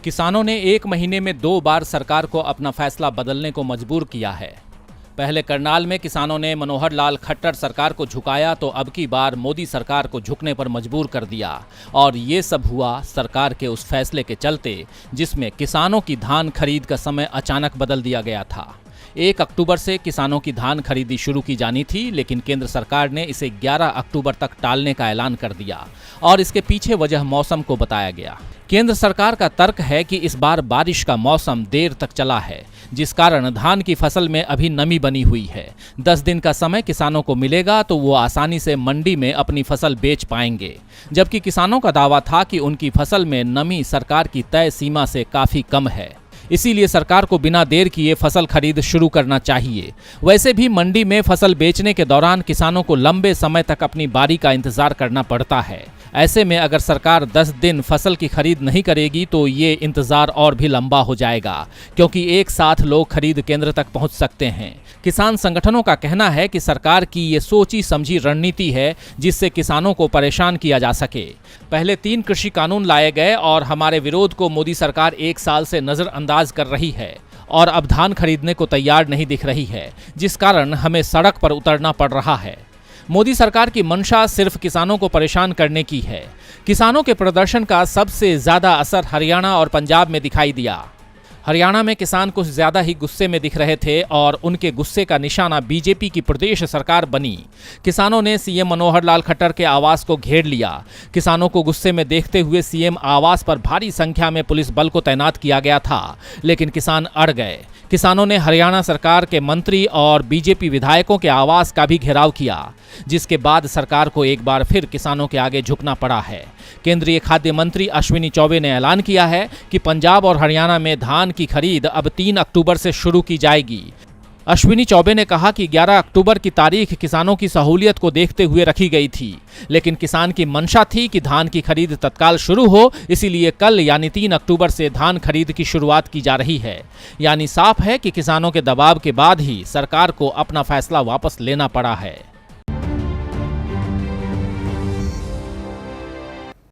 किसानों ने 1 महीने में 2 बार सरकार को अपना फैसला बदलने को मजबूर किया है। पहले करनाल में किसानों ने मनोहर लाल खट्टर सरकार को झुकाया तो अब की बार मोदी सरकार को झुकने पर मजबूर कर दिया और ये सब हुआ सरकार के उस फैसले के चलते जिसमें किसानों की धान खरीद का समय अचानक बदल दिया गया था। 1 अक्टूबर से किसानों की धान खरीदी शुरू की जानी थी, लेकिन केंद्र सरकार ने इसे 11 अक्टूबर तक टालने का ऐलान कर दिया और इसके पीछे वजह मौसम को बताया गया। केंद्र सरकार का तर्क है कि इस बार बारिश का मौसम देर तक चला है, जिस कारण धान की फसल में अभी नमी बनी हुई है। 10 दिन का समय किसानों को मिलेगा तो वो आसानी से मंडी में अपनी फसल बेच पाएंगे, जबकि किसानों का दावा था कि उनकी फसल में नमी सरकार की तय सीमा से काफी कम है। इसीलिए सरकार को बिना देर किए फसल खरीद शुरू करना चाहिए। वैसे भी मंडी में फसल बेचने के दौरान किसानों को लंबे समय तक अपनी बारी का इंतजार करना पड़ता है। ऐसे में अगर सरकार 10 दिन फसल की खरीद नहीं करेगी तो ये इंतजार और भी लंबा हो जाएगा, क्योंकि एक साथ लोग खरीद केंद्र तक पहुंच सकते हैं। किसान संगठनों का कहना है कि सरकार की ये सोची समझी रणनीति है जिससे किसानों को परेशान किया जा सके। पहले 3 कृषि कानून लाए गए और हमारे विरोध को मोदी सरकार 1 साल से नजरअंदाज कर रही है और अब धान खरीदने को तैयार नहीं दिख रही है, जिस कारण हमें सड़क पर उतरना पड़ रहा है। मोदी सरकार की मंशा सिर्फ किसानों को परेशान करने की है। किसानों के प्रदर्शन का सबसे ज्यादा असर हरियाणा और पंजाब में दिखाई दिया। हरियाणा में किसान कुछ ज्यादा ही गुस्से में दिख रहे थे और उनके गुस्से का निशाना बीजेपी की प्रदेश सरकार बनी। किसानों ने सीएम मनोहर लाल खट्टर के आवास को घेर लिया। किसानों को गुस्से में देखते हुए सीएम आवास पर भारी संख्या में पुलिस बल को तैनात किया गया था, लेकिन किसान अड़ गए। किसानों ने हरियाणा सरकार के मंत्री और बीजेपी विधायकों के आवास का भी घेराव किया, जिसके बाद सरकार को एक बार फिर किसानों के आगे झुकना पड़ा है। केंद्रीय खाद्य मंत्री अश्विनी चौबे ने ऐलान किया है कि पंजाब और हरियाणा में धान की खरीद अब 3 अक्टूबर से शुरू की जाएगी। अश्विनी चौबे ने कहा कि 11 अक्टूबर की तारीख किसानों की सहूलियत को देखते हुए रखी गई थी, लेकिन किसान की मंशा थी कि धान की खरीद तत्काल शुरू हो, इसीलिए कल यानी 3 अक्टूबर से धान खरीद की शुरुआत की जा रही है। यानी साफ है कि किसानों के दबाव के बाद ही सरकार को अपना फैसला वापस लेना पड़ा है।